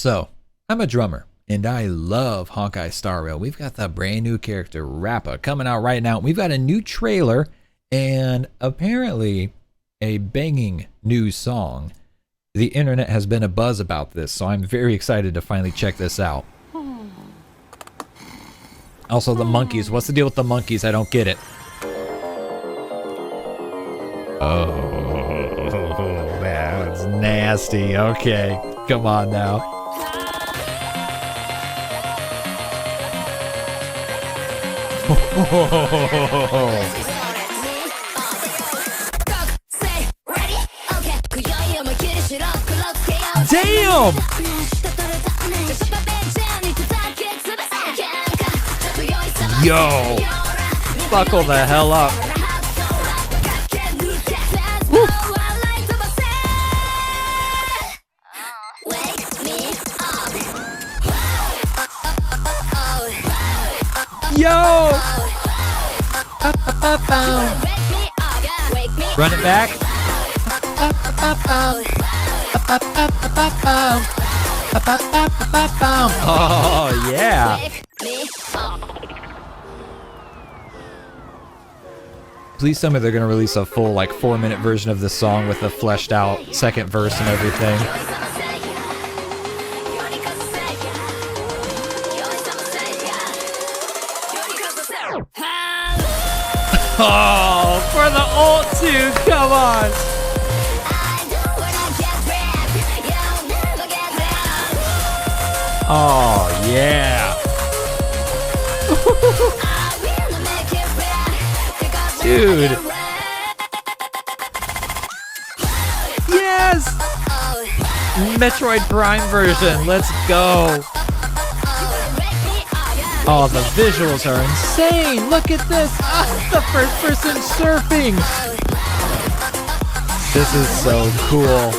So, I'm a drummer, and I love Honkai Star Rail. We've got the brand new character, Rappa, coming out right now. We've got a new trailer, and apparently a banging new song. The internet has been abuzz about this, so I'm very excited to finally check this out. Also, the monkeys. What's the deal with the monkeys? I don't get it. Oh, that's nasty. Okay, come on now. Damn! Yo! Buckle the hell up. Woo. Yo! Run it back. Oh, yeah. Please tell me they're going to release a full, like, 4-minute version of this song with a fleshed out second verse and everything. Oh, for the ult too, come on. Oh, yeah. Dude. Yes! Metroid Prime version, let's go. Oh, the visuals are insane. Look at this. Ah, the first person surfing. This is so cool.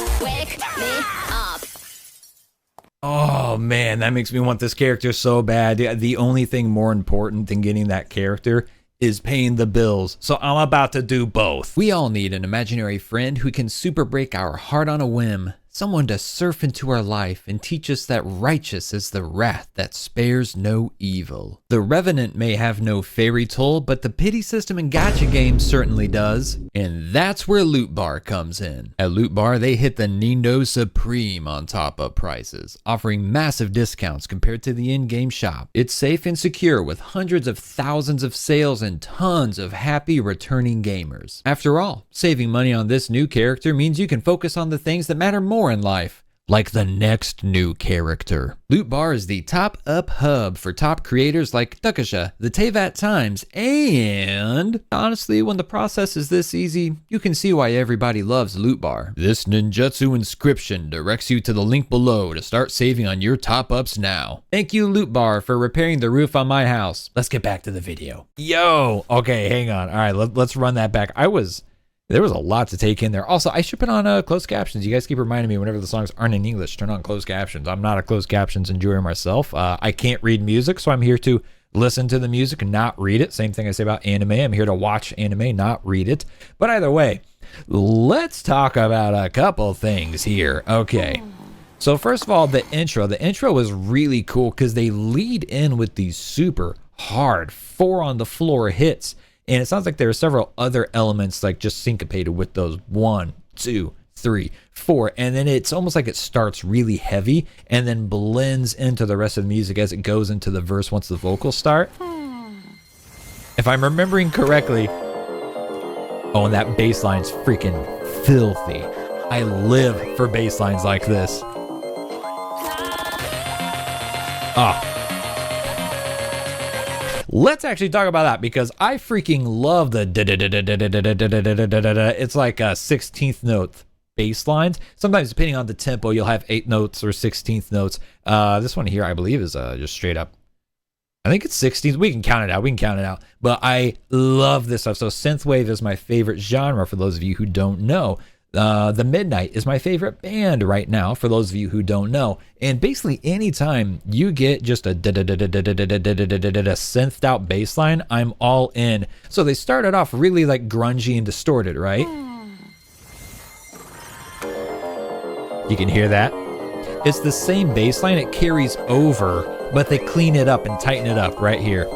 Oh man, that makes me want this character so bad. The only thing more important than getting that character is paying the bills. So I'm about to do both. We all need an imaginary friend who can super break our heart on a whim. Someone to surf into our life and teach us that righteous is the wrath that spares no evil. The Revenant may have no fairy toll, but the pity system in gacha games certainly does. And that's where Loot Bar comes in. At Loot Bar, they hit the Nintendo Supreme on top-up prices, offering massive discounts compared to the in-game shop. It's safe and secure with hundreds of thousands of sales and tons of happy returning gamers. After all, saving money on this new character means you can focus on the things that matter more in life, like the next new character. Loot Bar is the top-up hub for top creators like Duckasha, the Tevat Times, and honestly, when the process is this easy, you can see why everybody loves Loot Bar. This ninjutsu inscription directs you to the link below to start saving on your top-ups now. Thank you, Loot Bar, for repairing the roof on my house. Let's get back to the video. Yo! Okay, hang on. All right, let's run that back. There was a lot to take in there. Also, I should put on closed captions. You guys keep reminding me whenever the songs aren't in English, turn on closed captions. I'm not a closed captions enjoyer myself. I can't read music, so I'm here to listen to the music and not read it. Same thing I say about anime. I'm here to watch anime, not read it. But either way, let's talk about a couple things here. Okay. So first of all, the intro. The intro was really cool because they lead in with these super hard 4-on-the-floor hits. And it sounds like there are several other elements like just syncopated with those 1, 2, 3, 4. And then it's almost like it starts really heavy and then blends into the rest of the music as it goes into the verse once the vocals start. If I'm remembering correctly. Oh, and that bass line's freaking filthy. I live for bass lines like this. Ah. Let's actually talk about that because I freaking love the it's like a 16th note bass lines. Sometimes depending on the tempo, you'll have 8 notes or 16th notes. This one here, I believe, is just straight up. I think it's 16th. We can count it out. But I love this stuff. So synthwave is my favorite genre for those of you who don't know. The Midnight is my favorite band right now, for those of you who don't know. And basically anytime you get just a synthed out bass line, I'm all in. So they started off really like grungy and distorted, right? You can hear that. It's the same bass line, it carries over, but they clean it up and tighten it up right here.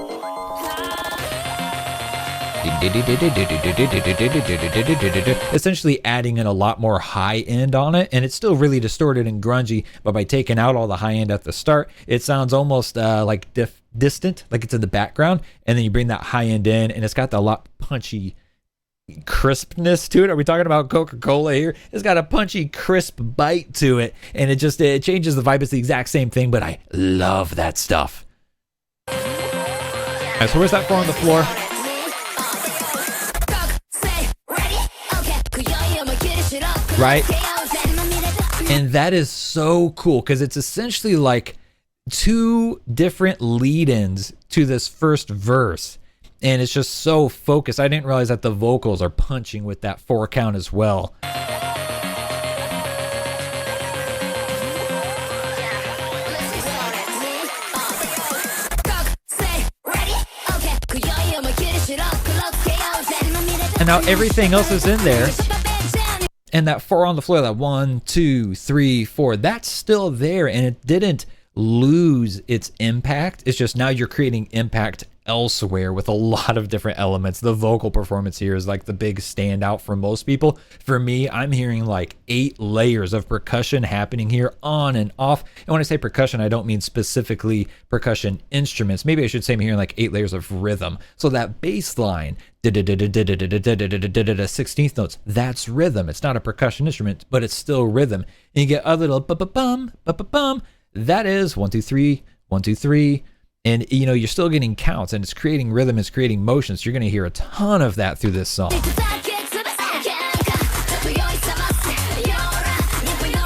Essentially adding in a lot more high end on it, and it's still really distorted and grungy, but by taking out all the high end at the start, it sounds almost like distant, like it's in the background, and then you bring that high end in, and it's got the lot punchy crispness to it. Are we talking about Coca-Cola here? It's got a punchy, crisp bite to it, and it changes the vibe. It's the exact same thing, but I love that stuff. All right, so where's that 4 on the floor? Right? And that is so cool because it's essentially like 2 different lead-ins to this first verse. And it's just so focused. I didn't realize that the vocals are punching with that 4 count as well. And now everything else is in there. And that 4 on the floor, that 1, 2, 3, 4, that's still there. And it didn't lose its impact. It's just now you're creating impact elsewhere with a lot of different elements. The vocal performance here is like the big standout for most people. For me, I'm hearing like 8 layers of percussion happening here on and off. And when I say percussion, I don't mean specifically percussion instruments. Maybe I should say I'm hearing like 8 layers of rhythm. So that bass line, 16th notes, that's rhythm. It's not a percussion instrument, but it's still rhythm. And you get a little ba-ba-bum, ba-ba-bum. That is 1, 2, 3, 1, 2, 3. And you know, you're still getting counts, and it's creating rhythm, it's creating motions. You're going to hear a ton of that through this song. You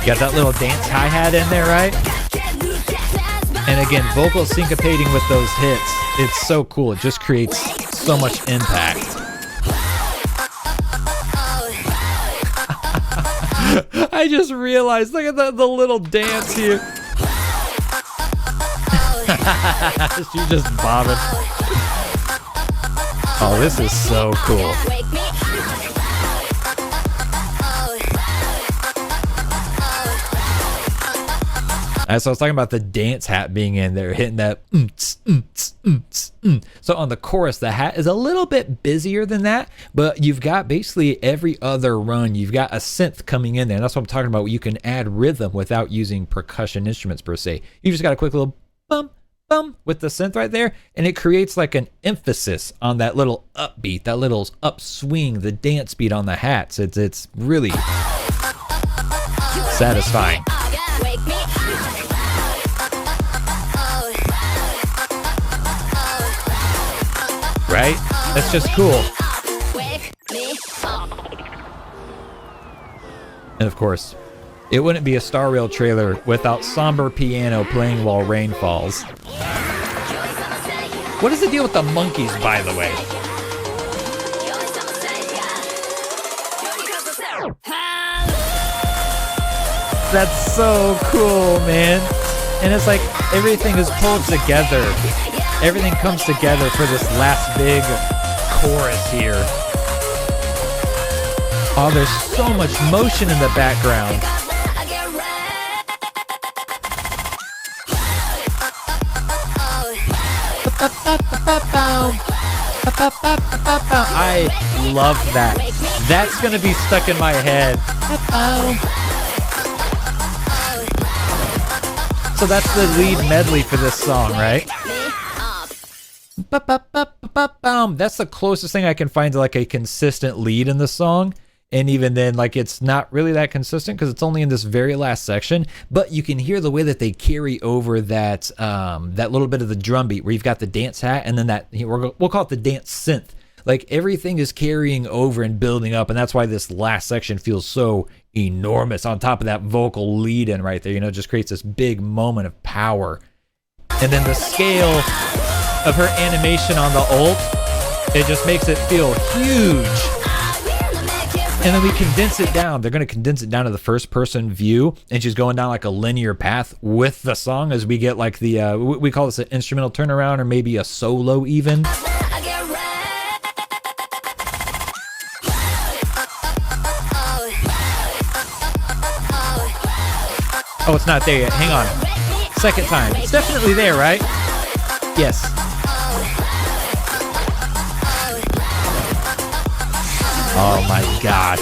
got that little dance hi-hat in there, right? And again, vocals syncopating with those hits. It's so cool. It just creates so much impact. I just realized, look at the little dance here. She's just bobbing. Oh, this is so cool. So I was talking about the dance hat being in there, hitting that. So on the chorus, the hat is a little bit busier than that, but you've got basically every other run, you've got a synth coming in there. And that's what I'm talking about. You can add rhythm without using percussion instruments per se. You just got a quick little bum, bum with the synth right there, and it creates like an emphasis on that little upbeat, that little upswing, the dance beat on the hats. It's really satisfying. Right? That's just cool. And of course, it wouldn't be a Star Rail trailer without somber piano playing while rain falls. What is the deal with the monkeys, by the way? That's so cool, man. And it's like everything is pulled together. Everything comes together for this last big chorus here. Oh, there's so much motion in the background. I love that. That's gonna be stuck in my head. So that's the lead medley for this song, right? That's the closest thing I can find to like a consistent lead in the song. And even then, like, it's not really that consistent because it's only in this very last section. But you can hear the way that they carry over that that little bit of the drum beat where you've got the dance hat and then that, we'll call it the dance synth. Like, everything is carrying over and building up, and that's why this last section feels so enormous on top of that vocal lead-in right there. You know, it just creates this big moment of power. And then the scale of her animation on the ult, it just makes it feel huge. And then we condense it down. They're going to condense it down to the first-person view, and she's going down like a linear path with the song as we get like the, we call this an instrumental turnaround or maybe a solo even. Oh, it's not there yet. Hang on. Second time. It's definitely there, right? Yes. Oh my gosh.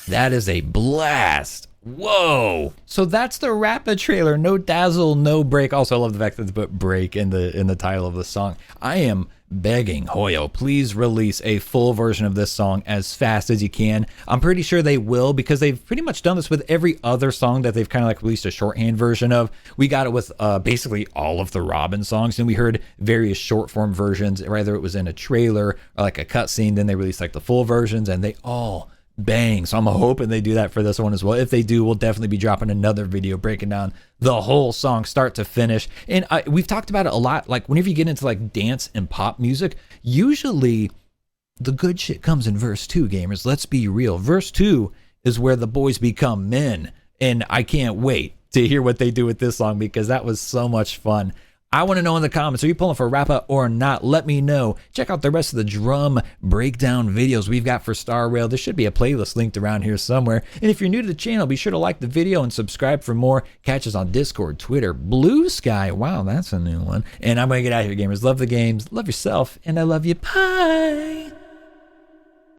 That is a blast. Whoa. So that's the Rappa trailer. No Dazzle, no break. Also, I love the fact that they put break in the title of the song. I am begging Hoyo, please release a full version of this song as fast as you can. I'm pretty sure they will, because they've pretty much done this with every other song that they've kind of like released a shorthand version of. We got it with basically all of the Robin songs, and we heard various short form versions, whether it was in a trailer or like a cutscene. Then they released like the full versions, and they all bang. So I'm hoping they do that for this one as well. If they do, we'll definitely be dropping another video breaking down the whole song start to finish. And we've talked about it a lot. Like whenever you get into like dance and pop music, usually the good shit comes in verse 2, gamers. Let's be real. Verse 2 is where the boys become men. And I can't wait to hear what they do with this song, because that was so much fun. I want to know in the comments, are you pulling for Rappa or not? Let me know. Check out the rest of the drum breakdown videos we've got for Star Rail. There should be a playlist linked around here somewhere. And if you're new to the channel, be sure to like the video and subscribe for more. Catch us on Discord, Twitter, Blue Sky. Wow, that's a new one. And I'm going to get out of here, gamers. Love the games, love yourself, and I love you. Bye.